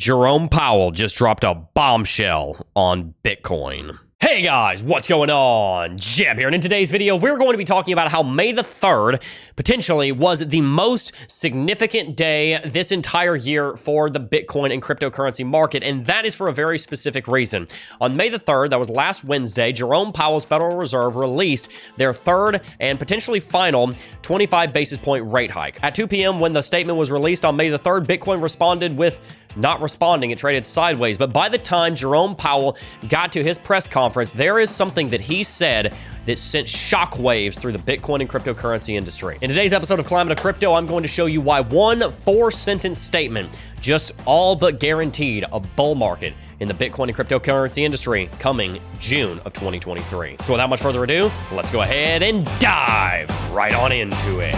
Jerome Powell just dropped a bombshell on Bitcoin. Hey guys, what's going on? Jeb here, and in today's video, we're going to be talking about how May the 3rd potentially was the most significant day this entire year for the Bitcoin and cryptocurrency market, and that is for a very specific reason. On May the 3rd, that was last Wednesday, Jerome Powell's Federal Reserve released their third and potentially final 25 basis point rate hike. At 2 p.m. when the statement was released on May the 3rd, Bitcoin responded with not responding. It traded sideways. But by the time Jerome Powell got to his press conference, there is something that he said that sent shockwaves through the Bitcoin and cryptocurrency industry. In today's episode of Climate of Crypto, I'm going to show you why one 4-sentence statement just all but guaranteed a bull market in the Bitcoin and cryptocurrency industry coming June of 2023. So without much further ado, let's go ahead and dive right on into it.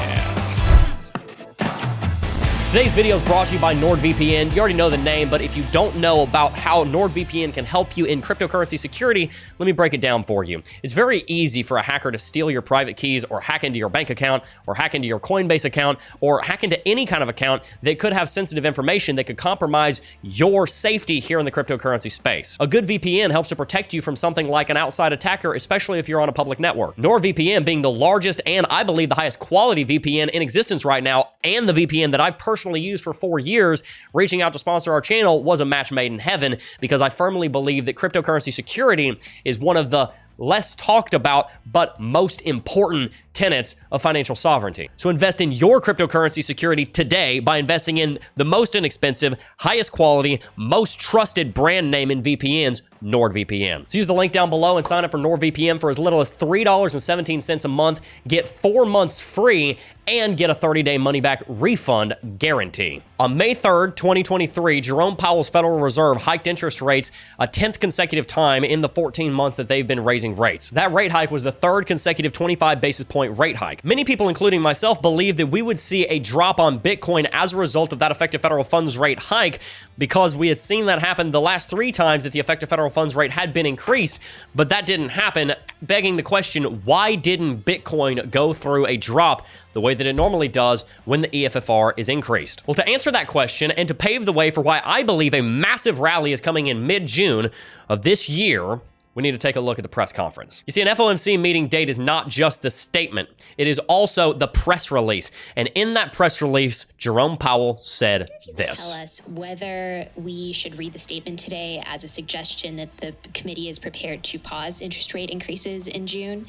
Today's video is brought to you by NordVPN. You already know the name, but if you don't know about how NordVPN can help you in cryptocurrency security, let me break it down for you. It's very easy for a hacker to steal your private keys or hack into your bank account or hack into your Coinbase account or hack into any kind of account that could have sensitive information that could compromise your safety here in the cryptocurrency space. A good VPN helps to protect you from something like an outside attacker, especially if you're on a public network. NordVPN being the largest and I believe the highest quality VPN in existence right now, and the VPN that I've personally used for 4 years, reaching out to sponsor our channel was a match made in heaven, because I firmly believe that cryptocurrency security is one of the less talked about but most important tenets of financial sovereignty. So invest in your cryptocurrency security today by investing in the most inexpensive, highest quality, most trusted brand name in VPNs, NordVPN. So use the link down below and sign up for NordVPN for as little as $3.17 a month. Get 4 months free and get a 30-day money-back refund guarantee. On May 3rd, 2023, Jerome Powell's Federal Reserve hiked interest rates a 10th consecutive time in the 14 months that they've been raising rates. That rate hike was the third consecutive 25 basis point rate hike. Many people, including myself, believe that we would see a drop on Bitcoin as a result of that effective federal funds rate hike, because we had seen that happen the last 3 times that the effective federal funds rate had been increased, but that didn't happen, begging the question, why didn't Bitcoin go through a drop the way that it normally does when the EFFR is increased? Well, to answer that question and to pave the way for why I believe a massive rally is coming in mid-June of this year, we need to take a look at the press conference. You see, an FOMC meeting date is not just the statement. It is also the press release. And in that press release, Jerome Powell said this. Tell us whether we should read the statement today as a suggestion that the committee is prepared to pause interest rate increases in June.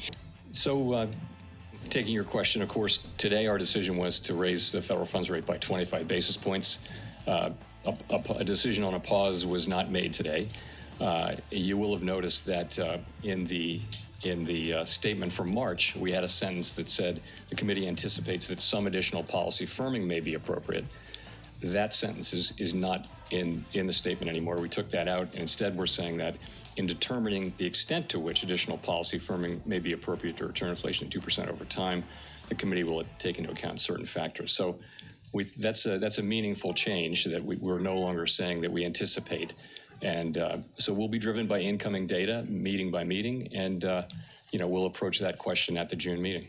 So, taking your question, of course, today our decision was to raise the federal funds rate by 25 basis points. A decision on a pause was not made today. You will have noticed that in the statement from March, we had a sentence that said the committee anticipates that some additional policy firming may be appropriate. That sentence is not in the statement anymore. We took that out, and instead we're saying that in determining the extent to which additional policy firming may be appropriate to return inflation to 2% over time, the committee will take into account certain factors. So that's a meaningful change, that we're no longer saying that we anticipate. And so we'll be driven by incoming data, meeting by meeting, and we'll approach that question at the June meeting.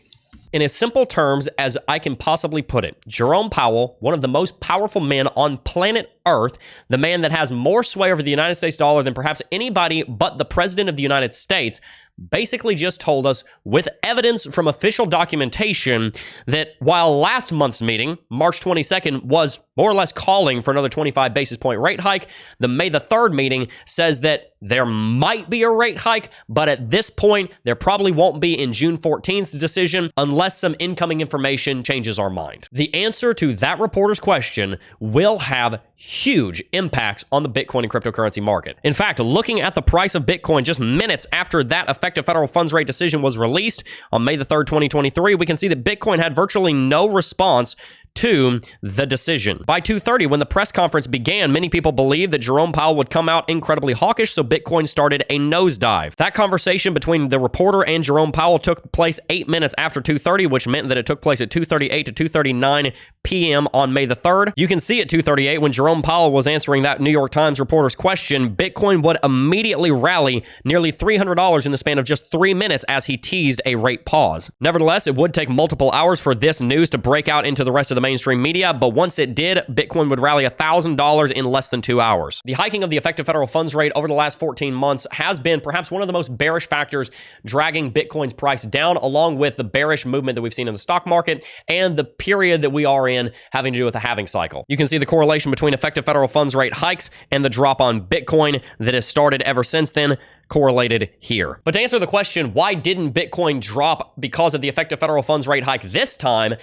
In as simple terms as I can possibly put it, Jerome Powell, one of the most powerful men on planet Earth, the man that has more sway over the United States dollar than perhaps anybody but the President of the United States, basically just told us with evidence from official documentation that while last month's meeting, March 22nd, was more or less calling for another 25 basis point rate hike, the May the 3rd meeting says that there might be a rate hike, but at this point, there probably won't be in June 14th's decision unless some incoming information changes our mind. The answer to that reporter's question will have huge impacts on the Bitcoin and cryptocurrency market. In fact, looking at the price of Bitcoin just minutes after that effective federal funds rate decision was released on May the 3rd, 2023, we can see that Bitcoin had virtually no response to the decision. By 2:30, when the press conference began, many people believed that Jerome Powell would come out incredibly hawkish, so Bitcoin started a nosedive. That conversation between the reporter and Jerome Powell took place 8 minutes after 2:30, which meant that it took place at 2:38 to 2:39 p.m. on May the 3rd. You can see at 2:38, when Jerome Powell was answering that New York Times reporter's question, Bitcoin would immediately rally nearly $300 in the span span of just 3 minutes as he teased a rate pause. Nevertheless, it would take multiple hours for this news to break out into the rest of the mainstream media, but once it did, Bitcoin would rally $1,000 in less than 2 hours. The hiking of the effective federal funds rate over the last 14 months has been perhaps one of the most bearish factors dragging Bitcoin's price down, along with the bearish movement that we've seen in the stock market and the period that we are in having to do with the halving cycle. You can see the correlation between effective federal funds rate hikes and the drop on Bitcoin that has started ever since then, correlated here. But to answer the question, why didn't Bitcoin drop because of the effective federal funds rate hike this time?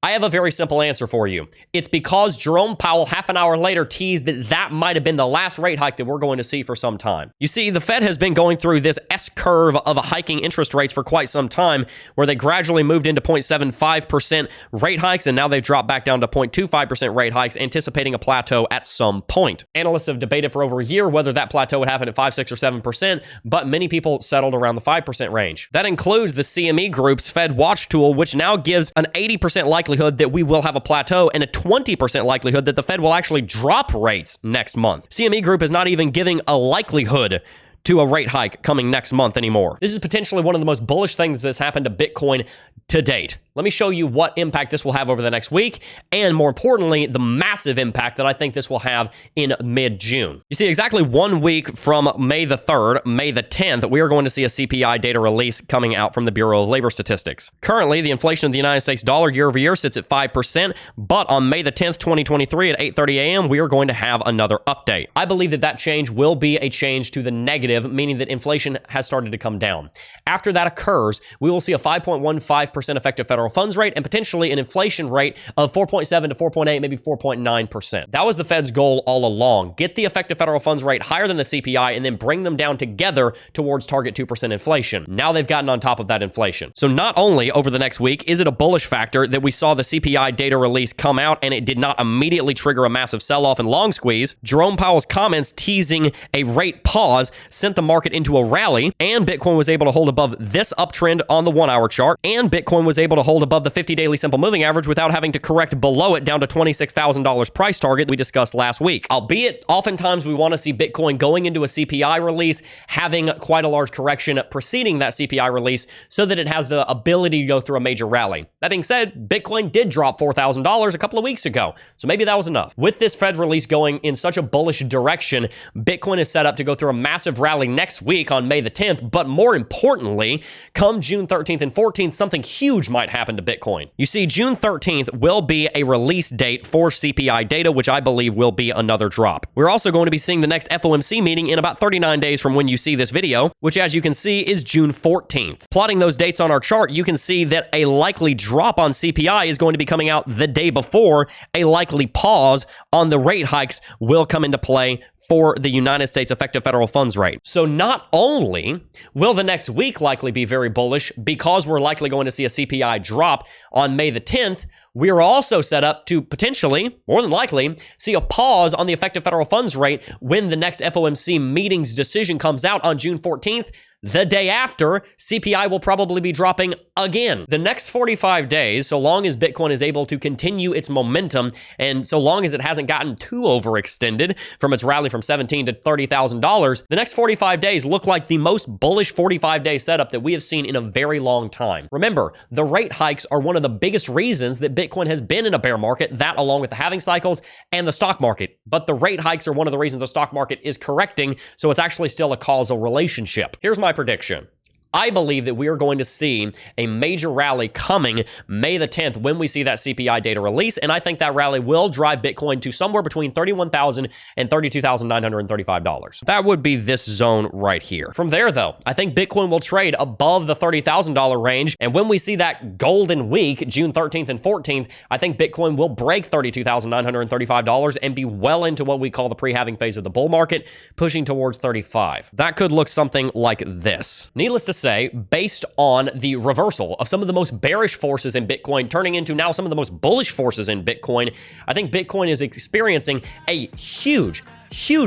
I have a very simple answer for you. It's because Jerome Powell, half an hour later, teased that that might have been the last rate hike that we're going to see for some time. You see, the Fed has been going through this S-curve of hiking interest rates for quite some time, where they gradually moved into 0.75% rate hikes, and now they've dropped back down to 0.25% rate hikes, anticipating a plateau at some point. Analysts have debated for over a year whether that plateau would happen at 5, 6, or 7%, but many people settled around the 5% range. That includes the CME Group's Fed Watch tool, which now gives an 80% likelihood that we will have a plateau and a 20% likelihood that the Fed will actually drop rates next month. CME Group is not even giving a likelihood to a rate hike coming next month anymore. This is potentially one of the most bullish things that's happened to Bitcoin to date. Let me show you what impact this will have over the next week, and more importantly, the massive impact that I think this will have in mid-June. You see, exactly 1 week from May the 3rd, May the 10th, we are going to see a CPI data release coming out from the Bureau of Labor Statistics. Currently, the inflation of the United States dollar year over year sits at 5%, but on May the 10th, 2023 at 8:30 a.m., we are going to have another update. I believe that that change will be a change to the negative, meaning that inflation has started to come down. After that occurs, we will see a 5.15% effective federal funds rate and potentially an inflation rate of 4.7 to 4.8, maybe 4.9%. That was the Fed's goal all along. Get the effective federal funds rate higher than the CPI and then bring them down together towards target 2% inflation. Now they've gotten on top of that inflation. So not only over the next week is it a bullish factor that we saw the CPI data release come out and it did not immediately trigger a massive sell-off and long squeeze, Jerome Powell's comments teasing a rate pause sent the market into a rally, and Bitcoin was able to hold above this uptrend on the 1-hour chart, and Bitcoin was able to hold above the 50 daily simple moving average without having to correct below it down to $26,000 price target we discussed last week. Albeit, oftentimes we want to see Bitcoin going into a CPI release, having quite a large correction preceding that CPI release so that it has the ability to go through a major rally. That being said, Bitcoin did drop $4,000 a couple of weeks ago, so maybe that was enough. With this Fed release going in such a bullish direction, Bitcoin is set up to go through a massive rally next week on May the 10th, but more importantly, come June 13th and 14th, something huge might happen to Bitcoin. You see, June 13th will be a release date for CPI data, which I believe will be another drop. We're also going to be seeing the next FOMC meeting in about 39 days from when you see this video, which as you can see is June 14th. Plotting those dates on our chart, you can see that a likely drop on CPI is going to be coming out the day before. A likely pause on the rate hikes will come into play for the United States effective federal funds rate. So not only will the next week likely be very bullish because we're likely going to see a CPI drop on May the 10th, we're also set up to potentially, more than likely, see a pause on the effective federal funds rate when the next FOMC meeting's decision comes out on June 14th. The day after, CPI will probably be dropping again. The next 45 days, so long as Bitcoin is able to continue its momentum, and so long as it hasn't gotten too overextended from its rally from $17,000 to $30,000, the next 45 days look like the most bullish 45-day setup that we have seen in a very long time. Remember, the rate hikes are one of the biggest reasons that Bitcoin has been in a bear market, that along with the halving cycles and the stock market. But the rate hikes are one of the reasons the stock market is correcting, so it's actually still a causal relationship. Here's my prediction. I believe that we are going to see a major rally coming May the 10th when we see that CPI data release, and I think that rally will drive Bitcoin to somewhere between $31,000 and $32,935. That would be this zone right here. From there, though, I think Bitcoin will trade above the $30,000 range, and when we see that golden week, June 13th and 14th, I think Bitcoin will break $32,935 and be well into what we call the pre-halving phase of the bull market, pushing towards 35. That could look something like this. Needless to say, based on the reversal of some of the most bearish forces in Bitcoin turning into now some of the most bullish forces in Bitcoin, I think Bitcoin is experiencing a huge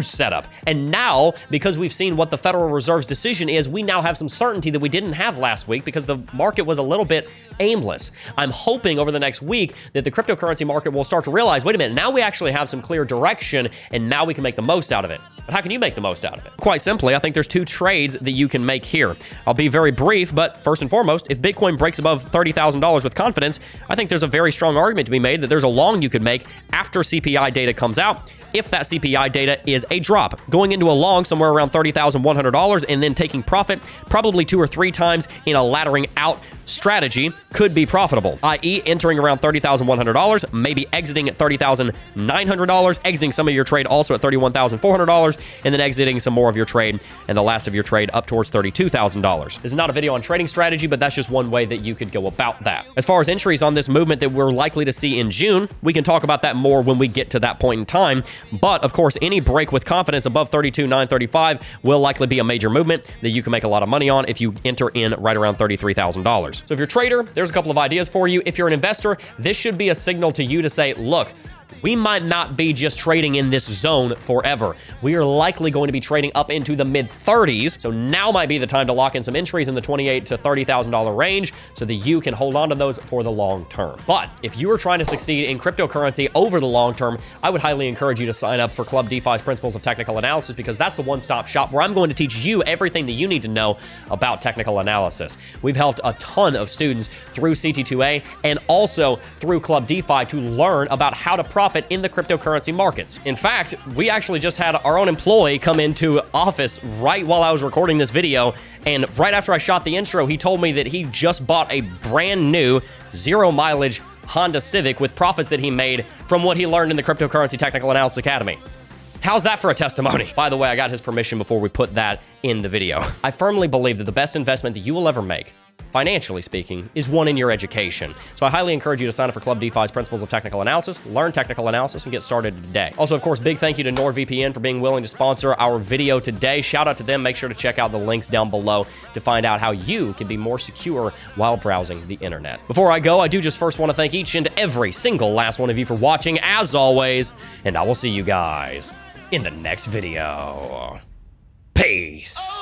setup. And now, because we've seen what the Federal Reserve's decision is, we now have some certainty that we didn't have last week because the market was a little bit aimless. I'm hoping over the next week that the cryptocurrency market will start to realize, wait a minute, now we actually have some clear direction and now we can make the most out of it. How can you make the most out of it? Quite simply, I think there's two trades that you can make here. I'll be very brief, but first and foremost, if Bitcoin breaks above $30,000 with confidence, I think there's a very strong argument to be made that there's a long you could make after CPI data comes out. If that CPI data is a drop, going into a long somewhere around $30,100 and then taking profit probably 2 or 3 times in a laddering out strategy could be profitable, i.e. entering around $30,100, maybe exiting at $30,900, exiting some of your trade also at $31,400, and then exiting some more of your trade and the last of your trade up towards $32,000. This is not a video on trading strategy, but that's just one way that you could go about that. As far as entries on this movement that we're likely to see in June, we can talk about that more when we get to that point in time. But of course, any break with confidence above 32,935 will likely be a major movement that you can make a lot of money on if you enter in right around $33,000. So if you're a trader, there's a couple of ideas for you. If you're an investor, this should be a signal to you to say, look, we might not be just trading in this zone forever. We are likely going to be trading up into the mid-30s. So now might be the time to lock in some entries in the $28,000 to $30,000 range so that you can hold on to those for the long term. But if you are trying to succeed in cryptocurrency over the long term, I would highly encourage you to sign up for Club DeFi's Principles of Technical Analysis, because that's the one-stop shop where I'm going to teach you everything that you need to know about technical analysis. We've helped a ton of students through CT2A and also through Club DeFi to learn about how to profit in the cryptocurrency markets. In fact, we actually just had our own employee come into office right while I was recording this video, and right after I shot the intro, he told me that he just bought a brand new 0 mileage Honda Civic with profits that he made from what he learned in the Cryptocurrency Technical Analysis Academy. How's that for a testimony? By the way, I got his permission before we put that in the video. I firmly believe that the best investment that you will ever make, financially speaking, is one in your education. So I highly encourage you to sign up for Club DeFi's Principles of Technical Analysis, learn technical analysis, and get started today. Also, of course, big thank you to NordVPN for being willing to sponsor our video today. Shout out to them. Make sure to check out the links down below to find out how you can be more secure while browsing the internet. Before I go, I do just first want to thank each and every single last one of you for watching, as always, and I will see you guys in the next video. Peace.